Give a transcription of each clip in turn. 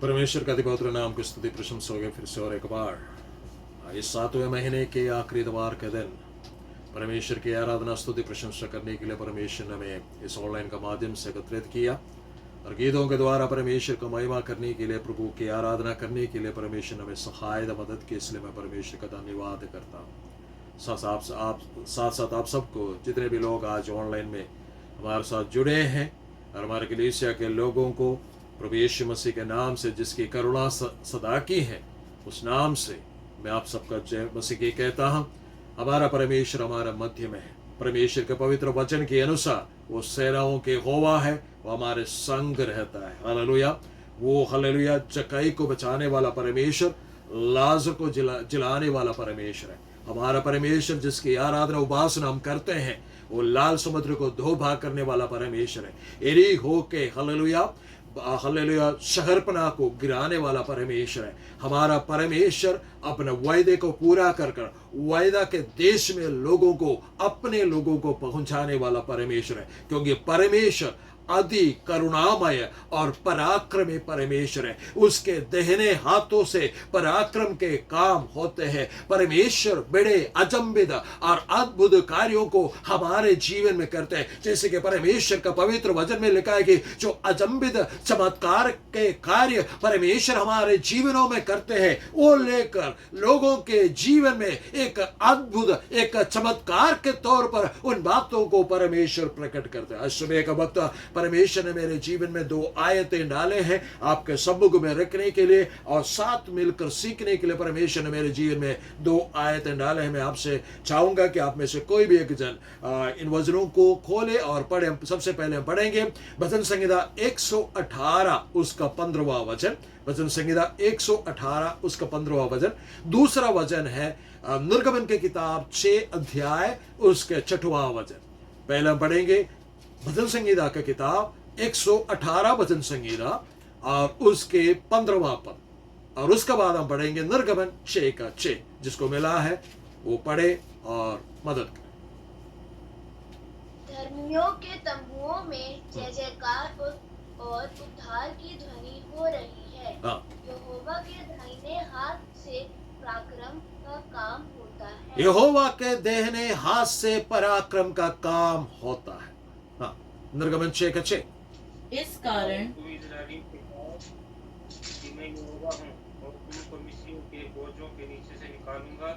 परमेश्वर का पवित्र नाम की स्तुति प्रशंसा हो गई फिर से और एक बार इस 7वें महीने के आखिरी इतवार के दिन परमेश्वर की आराधना स्तुति प्रशंसा करने के लिए परमेश्वर ने हमें इस ऑनलाइन का माध्यम से एकत्रित किया और गीतों के द्वारा परमेश्वर को महिमा करने के लिए, प्रभु की आराधना करने के लिए परमेश्वर ने हमें सहायता मदद की। इसलिए मैं परमेश्वर का धन्यवाद करता हूँ। साथ साथ आप सबको, जितने भी लोग आज ऑनलाइन में हमारे साथ जुड़े हैं और हमारे कलीसिया के लोगों को प्रभु यीशु मसीह के नाम से, जिसकी करुणा सदा की है, उस नाम से मैं आप सबका जय मसीह की कहता हूँ। हमारा परमेश्वर हमारा मध्य में है। परमेश्वर के पवित्र वचन के अनुसार वो सेनाओं के यहोवा है, वो हमारे संग रहता है। हालेलुया। वो हालेलुया जक्कई को बचाने वाला परमेश्वर, लाजर को जिलाने वाला परमेश्वर है। हमारा परमेश्वर जिसकी आराधना उपासना हम करते हैं, वो लाल समुद्र को दो भाग करने वाला परमेश्वर है। यरीहो के हालेलुया शहरपना को गिराने वाला परमेश्वर है। हमारा परमेश्वर अपने वायदे को पूरा कर वायदा के देश में लोगों को, अपने लोगों को पहुंचाने वाला परमेश्वर है, क्योंकि परमेश्वर अति करुणामय और पराक्रमी परमेश्वर है। उसके दाहिने हाथों से पराक्रम के काम होते हैं। परमेश्वर बड़े अचंभित और अद्भुत कार्यों को हमारे जीवन में करते हैं। जैसे कि परमेश्वर का पवित्र वचन में लिखा है कि जो अचंभित चमत्कार के कार्य परमेश्वर हमारे जीवनों में करते हैं, वो लेकर लोगों के जीवन में एक अद्भुत, एक चमत्कार के तौर पर उन बातों को परमेश्वर प्रकट करते हैं। सुबह का वक्त परमेश्वर ने मेरे जीवन में 2 आयतें डाले हैं आपके सम्मुख में रखने के लिए और साथ मिलकर सीखने के लिए। परमेश्वर ने मेरे जीवन में 2 आयतें डाले हैं। मैं आपसे चाहूंगा कि आप में से कोई भी एक जन इन वचनों को खोले और पढ़े। सबसे पहले हम पढ़ेंगे भजन संहिता 118 उसका 15वां वचन। भजन संहिता 118 उसका 15वां वचन। दूसरा वचन है निर्गमन की किताब 6 अध्याय उसके 6वां वचन। पहले हम पढ़ेंगे भजन संहिता का किताब 118 भजन संहिता और उसके 15वां पद, और उसके बाद हम पढ़ेंगे निर्गमन 6 का 6। जिसको मिला है वो पढ़े और मदद करे। धर्मियों के तंबुओं में जय जयकार और उद्धार की ध्वनि हो रही है। यहोवा के दाहिने हाथ से पराक्रम का काम होता है। यहोवा के दाहिने हाथ से पराक्रम का काम होता है। निर्गमन 6 का 6। इस कारण मैं यहोवा हूँ और तुमको मिस्रियों के बोझों के नीचे से निकालूंगा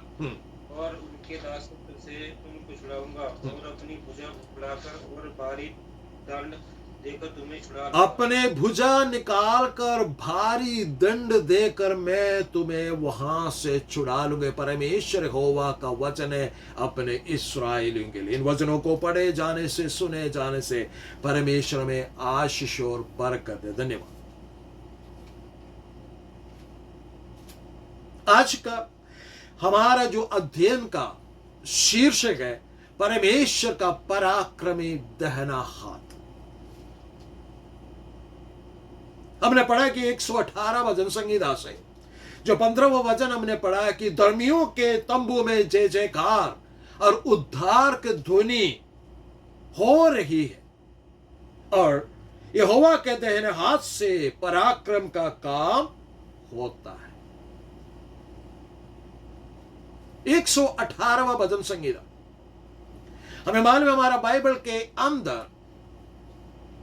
और उनके दासत्व से तुमको छुड़ाऊंगा और अपनी भुजा बढ़ाकर और भारी दंड देकर तुम्हें छुड़ा, अपने भुजा निकाल कर भारी दंड देकर मैं तुम्हें वहां से छुड़ा लूंगा। परमेश्वर यहोवा का वचन है अपने इस्राएलियों के लिए। इन वचनों को पढ़े जाने से, सुने जाने से परमेश्वर में आशीष और बरकत है। धन्यवाद। आज का हमारा जो अध्ययन का शीर्षक है परमेश्वर का पराक्रमी दाहिना हाथ। हमने पढ़ा कि 118 भजन संहिता से जो 15वां वचन हमने पढ़ा कि धर्मियों के तंबू में जय जयकार और उद्धार की ध्वनि हो रही है और यहोवा के दाहिने हाथ से पराक्रम का काम होता है। 118वां भजन संहिता हमें मालूम है हमारा बाइबल के अंदर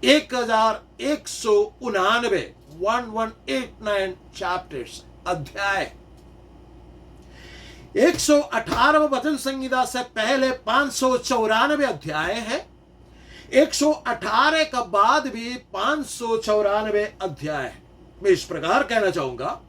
1189 चैप्टर्स, अध्याय। 118वां भजन संहिता से पहले 594 अध्याय है। 118 का बाद भी 594 अध्याय है। मैं इस प्रकार कहना चाहूंगा,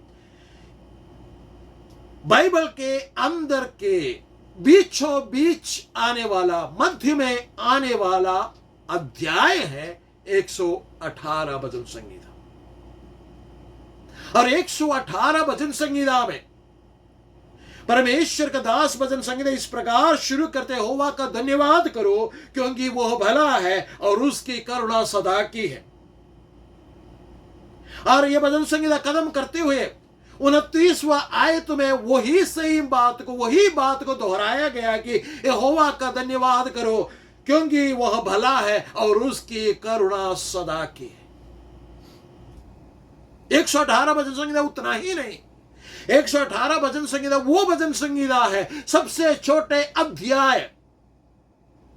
बाइबल के अंदर के बीचों बीच आने वाला, मध्य में आने वाला अध्याय है 118 भजन संहिता। और 118 भजन संहिता में परमेश्वर का दास भजन संहिता इस प्रकार शुरू करते, यहोवा का धन्यवाद करो क्योंकि वह भला है और उसकी करुणा सदा की है। और यह भजन संहिता कदम करते हुए 29वां आयत में वही बात को दोहराया गया कि यहोवा का धन्यवाद करो क्योंकि वह भला है और उसकी करुणा सदा की है। 118 भजन संगीता उतना ही नहीं, 118 भजन संगीता वो भजन संगीता है सबसे छोटे अध्याय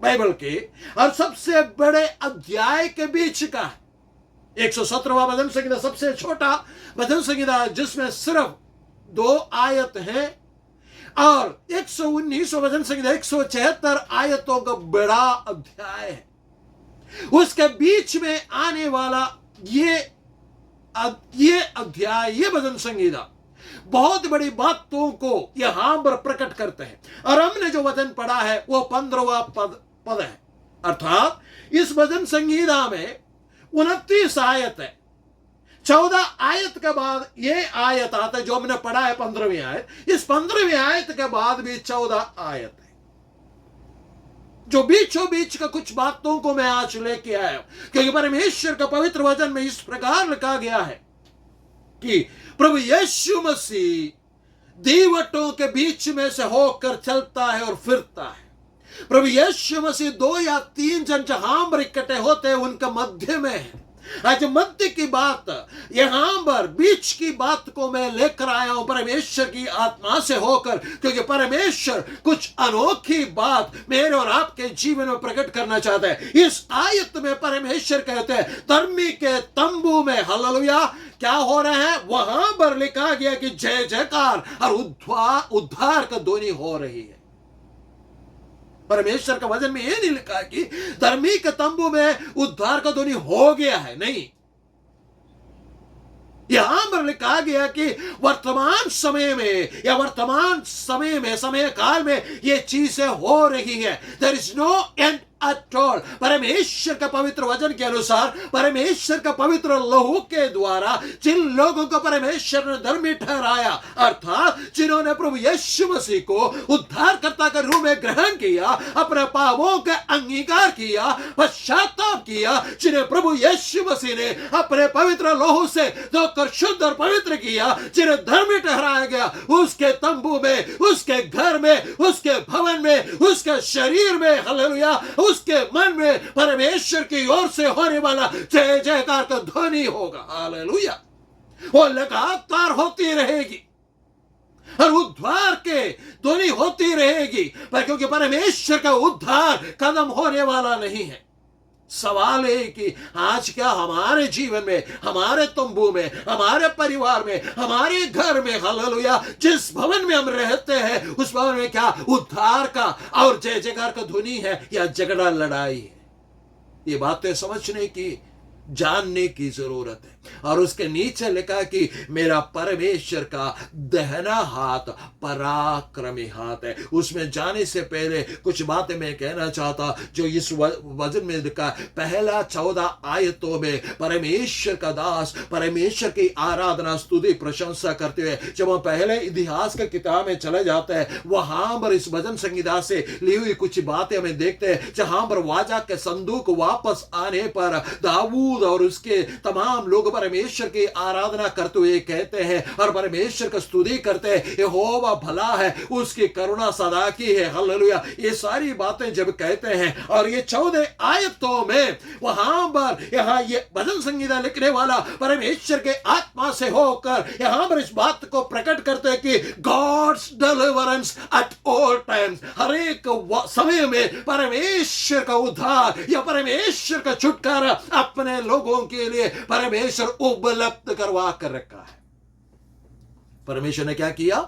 बाइबल के और सबसे बड़े अध्याय के बीच का है। 117वां भजन संगीता सबसे छोटा भजन संगीता जिसमें सिर्फ 2 आयत हैं, और 119वां भजन संगीता 176 आयतों का बड़ा अध्याय है। उसके बीच में आने वाला ये अध्याय, ये भजन संगीता बहुत बड़ी बातों को यहां पर प्रकट करते हैं। और हमने जो वचन पढ़ा है वो 15वां पद है, अर्थात इस भजन संगीता में 29 आयत है। 14 आयत के बाद ये आयत आता है जो हमने पढ़ा है 15वीं आयत। इस 15वीं आयत के बाद भी 14 आयत है, जो बीचों बीच का कुछ बातों को मैं आज लेके आया हूं, क्योंकि परमेश्वर का पवित्र वचन में इस प्रकार लिखा गया है कि प्रभु यीशु मसीह दीवटों के बीच में से होकर चलता है और फिरता है। प्रभु यीशु मसीह 2 या 3 जन जहां पर इकट्ठे होते हैं उनका मध्य में है। आज मध्य की बात, यहां पर बीच की बात को मैं लेकर आया हूं परमेश्वर की आत्मा से होकर, क्योंकि परमेश्वर कुछ अनोखी बात मेरे और आपके जीवन में प्रकट करना चाहता है। इस आयत में परमेश्वर कहते हैं धर्मी के तंबू में हालेलुया क्या हो रहा है, वहां पर लिखा गया कि जय जयकार और उद्धार का ध्वनि हो रही है। परमेश्वर का वचन में यह नहीं लिखा कि धर्मी के तंबू में उद्धार का ध्वनि हो गया है, नहीं, यहां पर लिखा गया कि वर्तमान समय में या वर्तमान समय में, समय काल में ये चीजें हो रही है। There is no end at all. परमेश्वर का पवित्र वचन के अनुसार, परमेश्वर का पवित्र लहू के द्वारा जिन लोगों को परमेश्वर ने धर्मी ठहराया, अर्थात जिन्होंने प्रभु यीशु मसीह को उद्धारकर्ता के रूप में ग्रहण किया, अपने पापों का अंगीकार किया, पश्चाताप किया, जिन्हें प्रभु यीशु मसीह ने अपने पवित्र लहू से धोकर शुद्ध और पवित्र किया, जिन्हें धर्मी ठहराया गया, उसके तंबू में, उसके घर में, उसके भवन में, उसके शरीर में, हालेलुया, उसके मन में परमेश्वर की ओर से होने वाला जय जयकार का ध्वनि होगा। हालेलुया, वो लगातार होती रहेगी और उद्धार के ध्वनि होती रहेगी, पर क्योंकि परमेश्वर का उद्धार कदम होने वाला नहीं है। सवाल है कि आज क्या हमारे जीवन में, हमारे तंबू में, हमारे परिवार में, हमारे घर में, हालेलुया, जिस भवन में हम रहते हैं उस भवन में क्या उद्धार का और जय जयकार का ध्वनि है या झगड़ा लड़ाई है? ये बातें समझने की, जानने की जरूरत है। और उसके नीचे लिखा कि मेरा परमेश्वर का दहना हाथ पराक्रमी हाथ है। उसमें जाने से पहले कुछ बातें मैं कहना चाहता जो इस वचन में लिखा, पहला 14 आयतों में परमेश्वर का दास परमेश्वर की आराधना, स्तुति, प्रशंसा करते हुए जब हम पहले इतिहास के किताब में चले जाते हैं, वहां पर इस भजन संगीता से ली हुई कुछ बातें हमें देखते हैं, जहां पर वाचा के संदूक वापस आने पर दाऊद और उसके तमाम लोग परमेश्वर की आराधना करते हुए कहते हैं और परमेश्वर का स्तुति करते हैं, यहोवा भला है, उसकी करुणा सदा की है। हालेलुया, ये सारी बातें जब कहते हैं और ये 14 आयतों में वहां पर यहां ये भजन संगीता लिखने वाला परमेश्वर के आत्मा से होकर यहां पर इस बात को प्रकट करते हैं कि God's deliverance at all times, हर एक समय में परमेश्वर का उद्धार या परमेश्वर का छुटकारा अपने लोगों के लिए परमेश्वर उपलब्ध करवा कर रखा है। परमेश्वर ने क्या किया?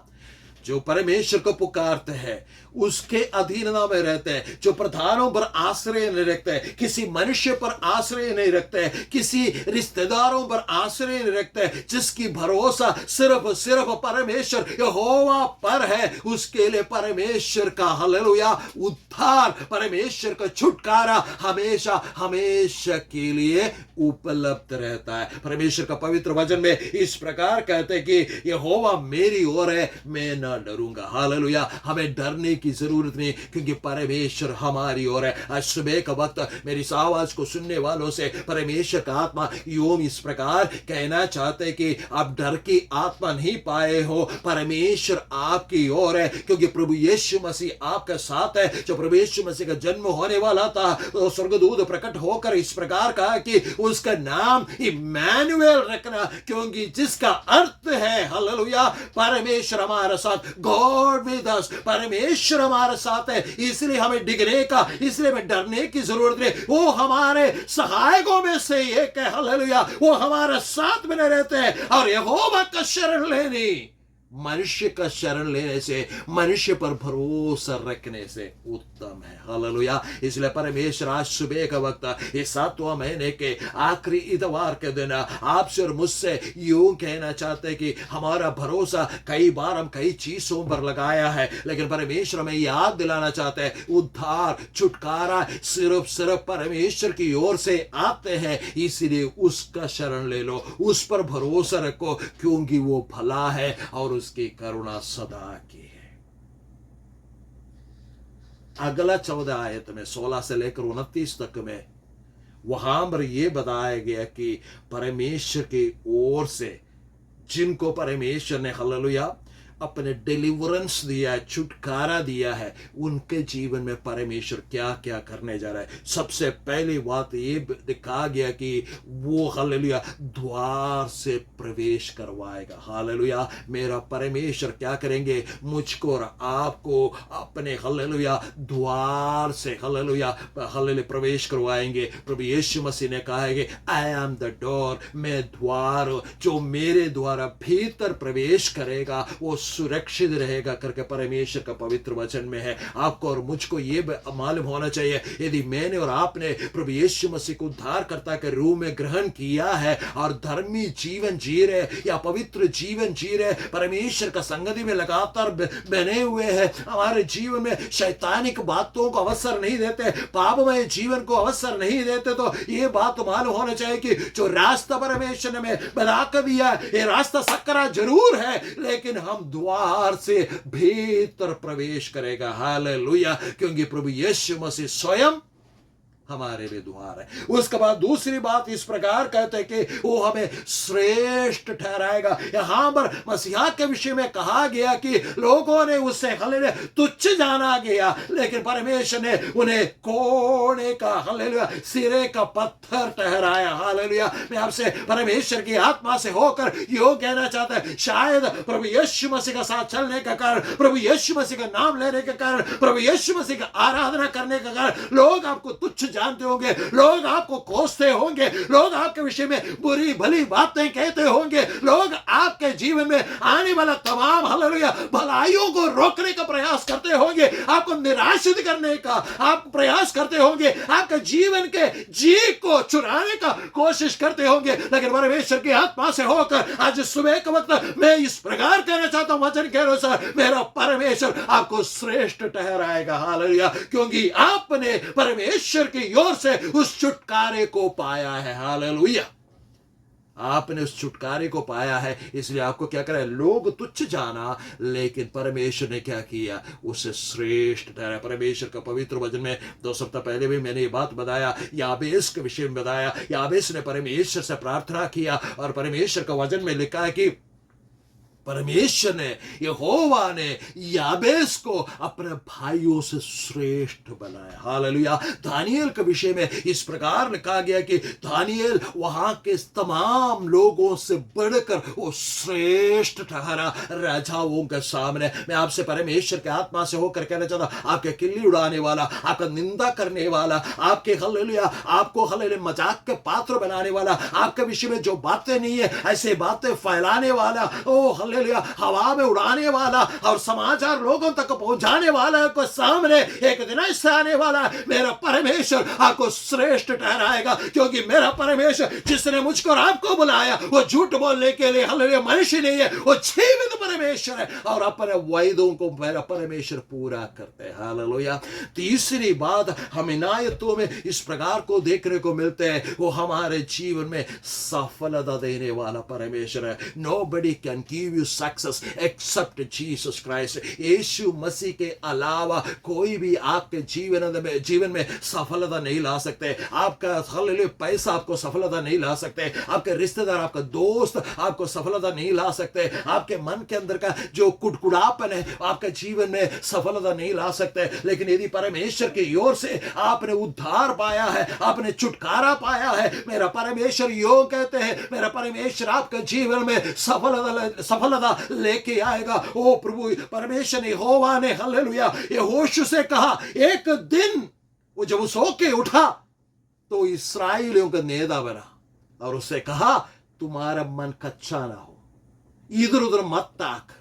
जो परमेश्वर को पुकारते हैं उसके अधीनता में रहते हैं, जो प्रधानों पर आश्रय नहीं रखते हैं, किसी मनुष्य पर आश्रय नहीं रखते हैं, किसी रिश्तेदारों पर आश्रय नहीं रखते हैं, जिसकी भरोसा सिर्फ परमेश्वर यहोवा पर है, उसके लिए परमेश्वर का हालेलुया उद्धार, परमेश्वर का छुटकारा हमेशा हमेशा के लिए उपलब्ध रहता है। परमेश्वर का पवित्र वचन में इस प्रकार कहते हैं कि यहोवा मेरी ओर है, मैं ना डरूंगा। हालेलुया, हमें डरने की जरूरत नहीं, क्योंकि परमेश्वर हमारी ओर है। आज सुबह का वक्त मेरी इस आवाज को सुनने वालों से परमेश्वर का आत्मा यूं इस प्रकार कहना चाहते कि आप डर की आत्मा नहीं पाए हो, परमेश्वर आपकी ओर है, क्योंकि प्रभु यीशु मसीह आपके साथ है। जब प्रभु यीशु मसीह का जन्म होने वाला था तो स्वर्गदूत प्रकट होकर इस प्रकार कहा कि उसका नाम इम्मानुएल रखना, क्योंकि जिसका अर्थ है हालेलुया परमेश्वर हमारे साथ, गॉड विद अस, परमेश्वर हमारे साथ है। इसलिए हमें डिगने का, इसलिए हमें डरने की जरूरत नहीं। वो हमारे सहायकों में से एक है हालेलुया, वो हमारे साथ बने रहते हैं। और यहोवा का शरण लेनी मनुष्य का शरण लेने से, मनुष्य पर भरोसा रखने से उत्तम है हालेलुया। इसलिए परमेश्वर आज सुबह का वक्त इस 7वां महीने के आखिरी इतवार के दिन आपसे और मुझसे यूं कहना चाहते हैं कि हमारा भरोसा कई बार हम कई चीजों पर लगाया है, लेकिन परमेश्वर हमें याद दिलाना चाहते हैं उद्धार छुटकारा सिर्फ परमेश्वर की ओर से आते हैं। इसलिए उसका शरण ले लो, उस पर भरोसा रखो, क्योंकि वो भला है और उसकी करुणा सदा की है। अगला 14 आयत में 16 से लेकर 29 तक में वहां पर यह बताया गया कि परमेश्वर की ओर से जिनको परमेश्वर ने हालेलुया अपने डिलीवरेंस दिया है, छुटकारा दिया है, उनके जीवन में परमेश्वर क्या क्या करने जा रहा है। सबसे पहली बात ये दिखा गया कि वो हालेलुया द्वार से प्रवेश करवाएगा हालेलुया। मेरा परमेश्वर क्या करेंगे, मुझको और आपको अपने हालेलुया द्वार से हालेलुया प्रवेश करवाएंगे। प्रभु यीशु मसीह ने कहा है कि आई एम द डोर, मैं द्वार हूं, जो मेरे द्वारा भीतर प्रवेश करेगा वो सुरक्षित रहेगा करके परमेश्वर का पवित्र वचन में है। आपको और मुझको ये मालूम होना चाहिए, यदि मैंने और आपने प्रभु यीशु मसीह को उद्धारकर्ता के रूप में ग्रहण किया है और धर्मी जीवन जी रहे या पवित्र जीवन जी रहे, परमेश्वर का संगति में लगातार बने हुए हैं, हमारे जीवन में शैतानिक बातों को अवसर नहीं देते, पापमय जीवन को अवसर नहीं देते, तो ये बात मालूम होना चाहिए कि जो रास्ता परमेश्वर ने हमें बना कर दिया है, ये रास्ता सकरा जरूर है, लेकिन हम द्वार से भीतर प्रवेश करेगा हालेलुया, क्योंकि प्रभु यीशु मसीह स्वयं हमारे लिए द्वार है। उसके बाद दूसरी बात इस प्रकार कहते हैं कि वो हमें श्रेष्ठ ठहराएगा। यहां पर मसीहा के विषय में कहा गया कि लोगों ने उससे हालेलुया तुच्छ जाना गया, लेकिन परमेश्वर ने उन्हें कोने का हालेलुया सिरे का पत्थर ठहराया हालेलुया। मैं आपसे परमेश्वर की आत्मा से होकर यो कहना चाहता है, शायद प्रभु यीशु मसीह का साथ चलने का कारण, प्रभु यीशु मसीह का नाम लेने के कारण, प्रभु यीशु मसीह का आराधना करने का कारण लोग आपको तुच्छ जानते होंगे, लोग आपको कोसते होंगे, लोग आपके विषय में बुरी भली बातें कहते होंगे, लोग आपके जीवन में आने वाला तमाम हालेलुया भलाइयों को रोकने का प्रयास करते होंगे, आपको निराशित करने का आप प्रयास करते होंगे, आपके जीवन के जी को चुराने का कोशिश करते होंगे, लेकिन परमेश्वर की आत्मा से होकर आज सुबह के वक्त मैं इस प्रकार कहना चाहता हूं वचन के अनुसार, मेरा परमेश्वर आपको श्रेष्ठ ठहराएगा हालेलुया, क्योंकि आपने परमेश्वर की ओर से उस छुटकारे को पाया है हालेलुया। आपने उस छुटकारे को पाया है, इसलिए आपको क्या करें, लोग तुच्छ जाना, लेकिन परमेश्वर ने क्या किया, उसे श्रेष्ठ ठहराया। परमेश्वर का पवित्र वचन में 2 सप्ताह पहले भी मैंने ये बात बताया, याबेस के विषय में बताया। याबेस ने परमेश्वर से प्रार्थना किया और परमेश्वर का वचन में लिखा है कि परमेश्वर ने, यहोवा ने याबेस को अपने भाइयों से श्रेष्ठ बनाया हालेलुया। दानियेल के विषय में इस प्रकार लिखा गया कि दानियेल वहां के तमाम लोगों से बढ़कर वो श्रेष्ठ ठहरा राजाओं के सामने। मैं आपसे परमेश्वर के आत्मा से होकर कहना चाहता, आपके किल्ली उड़ाने वाला, आपका निंदा करने वाला, आपके हालेलुया आपको हालेलुया मजाक के पात्र बनाने वाला, आपके विषय में जो बातें नहीं है ऐसे बातें फैलाने वाला, ओ हालेलुया हवा में उड़ाने वाला और समाचार लोगों तक पहुंचाने वाला को सामने एक दिन ऐसा आने वाला, मेरा परमेश्वर आपको श्रेष्ठ ठहराएगा, क्योंकि मेरा परमेश्वर जिसने मुझको और आपको बुलाया वो झूठ बोलने के लिए हालेलुया मनुष्य नहीं है, वो जीवित परमेश्वर है और अपने वायदों को मेरा परमेश्वर पूरा करते हैं। हालेलुया। तीसरी बात हम इनायतों में इस प्रकार को देखने को मिलते हैं, वो हमारे जीवन में सफलता देने वाला परमेश्वर है। Nobody can give you success except Jesus Christ। यीशु मसीह के अलावा कोई भी आपके जीवन में सफलता नहीं ला सकते। आपका हालेलुया पैसा आपको सफलता नहीं ला सकते, आपके रिश्तेदार, आपका दोस्त आपको सफलता नहीं ला सकते, आपके मन के अंदर का जो कुड़कुड़ापन है आपके जीवन में सफलता नहीं ला सकते। लेकिन यदि परमेश्वर की ओर से आपने उद्धार पाया है, आपने छुटकारा पाया है, मेरा परमेश्वर यो कहते हैं, मेरा परमेश्वर आपके जीवन में सफलता लेके आएगा। ओ प्रभु परमेश्वर यहोवा ने हालेलुया यहोशू से कहा, एक दिन वो जब सो के उठा तो इस्राएलियों का नेता बना और उससे कहा, तुम्हारा मन कच्चा ना हो, इधर उधर मत ताक,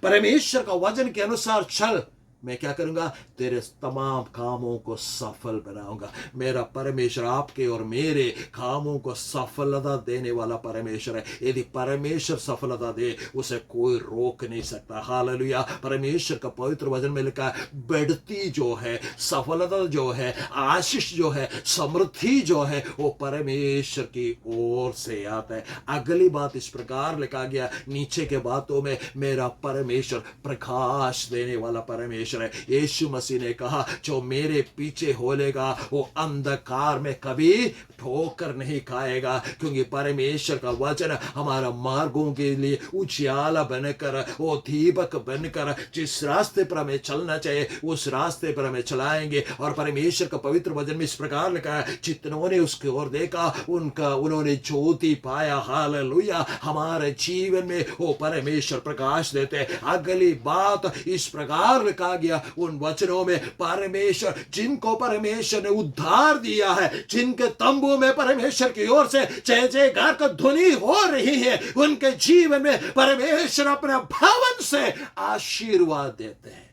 परमेश्वर का वचन के अनुसार चल, मैं क्या करूंगा, तेरे तमाम कामों को सफल बनाऊंगा। मेरा परमेश्वर आपके और मेरे कामों को सफलता देने वाला परमेश्वर है। यदि परमेश्वर सफलता दे उसे कोई रोक नहीं सकता। हालेलुया। परमेश्वर का पवित्र वचन में लिखा है, बढ़ती जो है सफलता जो है, आशीष जो है, समृद्धि जो है, वो परमेश्वर की ओर से आता है। अगली बात इस प्रकार लिखा गया नीचे के बातों में, मेरा परमेश्वर प्रकाश देने वाला परमेश्वर है। यीशु मसीह ने कहा, जो मेरे पीछे होलेगा वो अंधकार में कभी ठोकर नहीं खाएगा, क्योंकि परमेश्वर का वचन हमारा मार्गों के लिए उजियाला बनकर, वो दीपक बनकर जिस रास्ते पर हमें चलना चाहिए उस रास्ते पर हमें चलाएंगे। और परमेश्वर का पवित्र वचन में इस प्रकार लिखा है, जितनों ने उसकी ओर देखा उन्होंने ज्योति पाया। हालेलुया। हमारे जीवन में वो परमेश्वर प्रकाश देते हैं। अगली बात इस प्रकार लिखा गया उन वचनों में, परमेश्वर जिनको परमेश्वर ने उद्धार दिया है, जिनके तंबू में परमेश्वर की ओर से जय जयकार का ध्वनि हो रही है, उनके जीवन में परमेश्वर अपने भवन से आशीर्वाद देते हैं।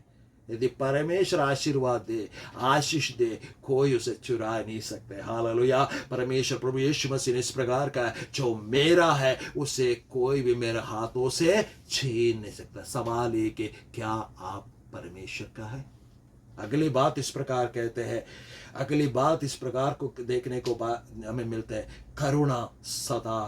यदि परमेश्वर आशीर्वाद दे, आशीष दे, कोई उसे चुरा नहीं सकते। हालेलुया। परमेश्वर प्रभु यीशु मसीह ने इस प्रकार का, जो मेरा है उसे कोई भी मेरे हाथों से छीन नहीं सकता। सवाल ये कि क्या आप परमेश्वर का है? अगली बात इस प्रकार कहते हैं, अगली बात इस प्रकार को देखने को हमें मिलता है, करुणा सदा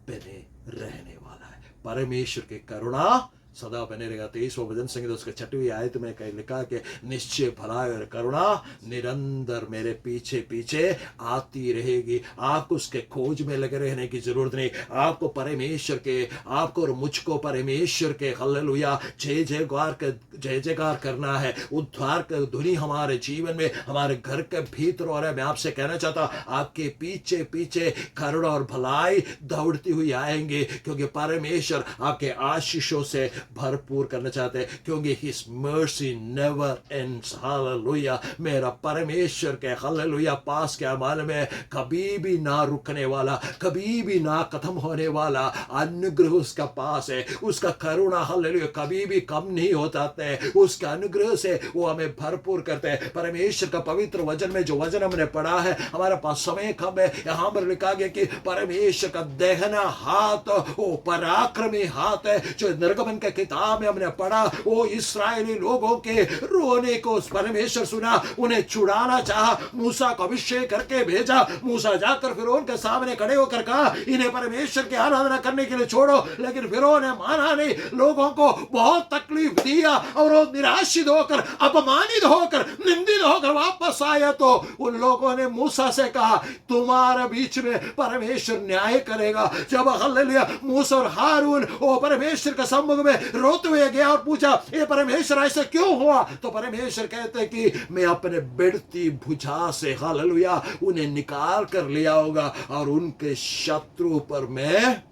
बने रहने वाला है। परमेश्वर की करुणा सदा बने रहेगा। 23वां भजन संगीत उसके 6वीं आयत में कहीं लिखा कि निश्चय भलाई और करुणा निरंतर मेरे पीछे पीछे आती रहेगी। आपको उसके खोज में लगे रहने की जरूरत नहीं। आपको परमेश्वर के, आपको और मुझको परमेश्वर के हालेलुया जय जयकार करना है। उद्धार का ध्वनि हमारे जीवन में, हमारे घर के भीतर और मैं आपसे कहना चाहता, आपके पीछे पीछे करुणा और भलाई दौड़ती हुई आएंगे, क्योंकि परमेश्वर आपके आशीषों से भरपूर करना चाहते हैं, क्योंकि His mercy never ends। Hallelujah. मेरा परमेश्वर के हालेलुया पास के अमल में कभी भी ना रुकने वाला, कभी भी ना खत्म होने वाला अनुग्रह उसका पास है। उसका करुणा हालेलुया कभी भी कम नहीं होता है। उसका अनुग्रह से वो हमें भरपूर करते हैं। परमेश्वर का पवित्र वचन में जो वचन हमने पढ़ा है, हमारे पास समय कम है, यहाँ पर लिखा गया कि परमेश्वर का दाहिना हाथ वो पराक्रमी हाथ है। जो निर्गमन के किताब में हमने पढ़ा, वो इस्राएली लोगों के रोने को परमेश्वर सुना, उन्हें छुड़ाना चाहा, मूसा को अभिषेक करके भेजा। मूसा जाकर फिरौन के सामने खड़े होकर कहा, इन्हें परमेश्वर की आराधना करने के लिए छोड़ो, लेकिन फिरौन ने माना नहीं। लोगों को बहुत तकलीफ दिया और वो निराशित होकर, अपमानित होकर, निंदित होकर वापस आया। तो उन लोगों ने मूसा से कहा, तुम्हारे बीच में परमेश्वर न्याय करेगा। जब हालेलुया मूसा और हारून वो परमेश्वर के सम्मुख में रोते हुए गया और पूछा, ये परमेश्वर ऐसा क्यों हुआ? तो परमेश्वर कहते हैं कि मैं अपने बढ़ती भुजा से हालेलुया उन्हें निकाल कर लिया होगा और उनके शत्रु पर मैं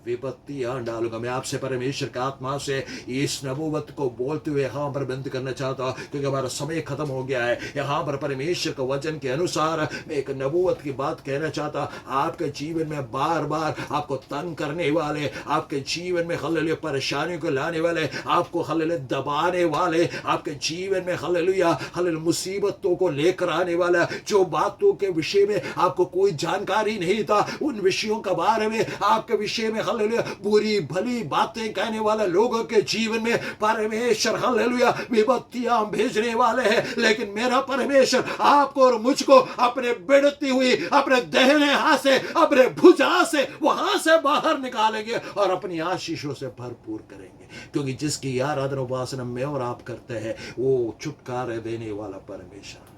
विपत्तियां डालूंगा। मैं आपसे परमेश्वर का आत्मा से इस नबूवत को बोलते हुए यहाँ पर बंद करना चाहता हूँ, क्योंकि हमारा समय खत्म हो गया है। यहाँ पर परमेश्वर का वचन के अनुसार मैं एक नबूवत की बात कहना चाहता। आपके जीवन में बार बार आपको तंग करने वाले, आपके जीवन में हालेलुया परेशानियों को लाने वाले, आपको हालेलुया दबाने वाले, आपके जीवन में हालेलुया मुसीबतों को लेकर आने वाला, जो बातों के विषय में आपको कोई जानकारी नहीं था, उन विषयों के बारे में आपके विषय में हालेलुया बुरी भली बातें कहने वाले लोगों के जीवन में परमेश्वर हालेलुया विपत्तियां भेजने वाले हैं, लेकिन मेरा परमेश्वर आपको और मुझको अपने बढ़ती हुई अपने दाहिने हाथ से अपने भुजा से वहां से बाहर निकालेंगे और अपनी आशीषों से भरपूर करेंगे, क्योंकि जिसकी आराधना उपासना में और आप करते हैं वो छुटकारा देने वाला परमेश्वर,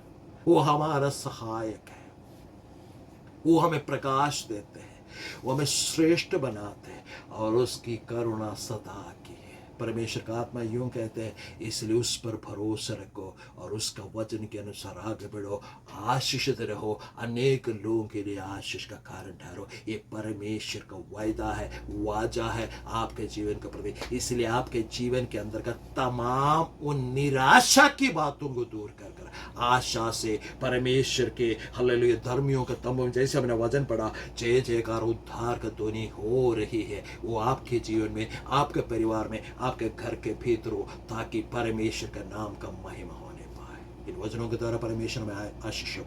वो हमारा सहायक है, वो हमें प्रकाश देते हैं, वो हमें श्रेष्ठ बनाते हैं और उसकी करुणा सदा की है। परमेश्वर का आत्मा यूं कहते हैं, इसलिए उस पर भरोसा रखो और उसका वचन के अनुसार आगे बढ़ो, आशीषित रहो, अनेक लोगों के लिए आशीष का कारण ठहरो। ये परमेश्वर का वायदा है, वाजा है आपके जीवन के प्रति। इसलिए आपके जीवन के अंदर का तमाम उन निराशा की बातों को दूर कर आशा से परमेश्वर के हालेलुया धर्मियों का तंबू, जैसे हमने वचन पढ़ा, जय जयकार उद्धार का ध्वनि हो रही है, वो आपके जीवन में, आपके परिवार में, आपके घर के भीतर हो, ताकि परमेश्वर का नाम का महिमा होने पाए। इन वचनों के द्वारा परमेश्वर में आशीष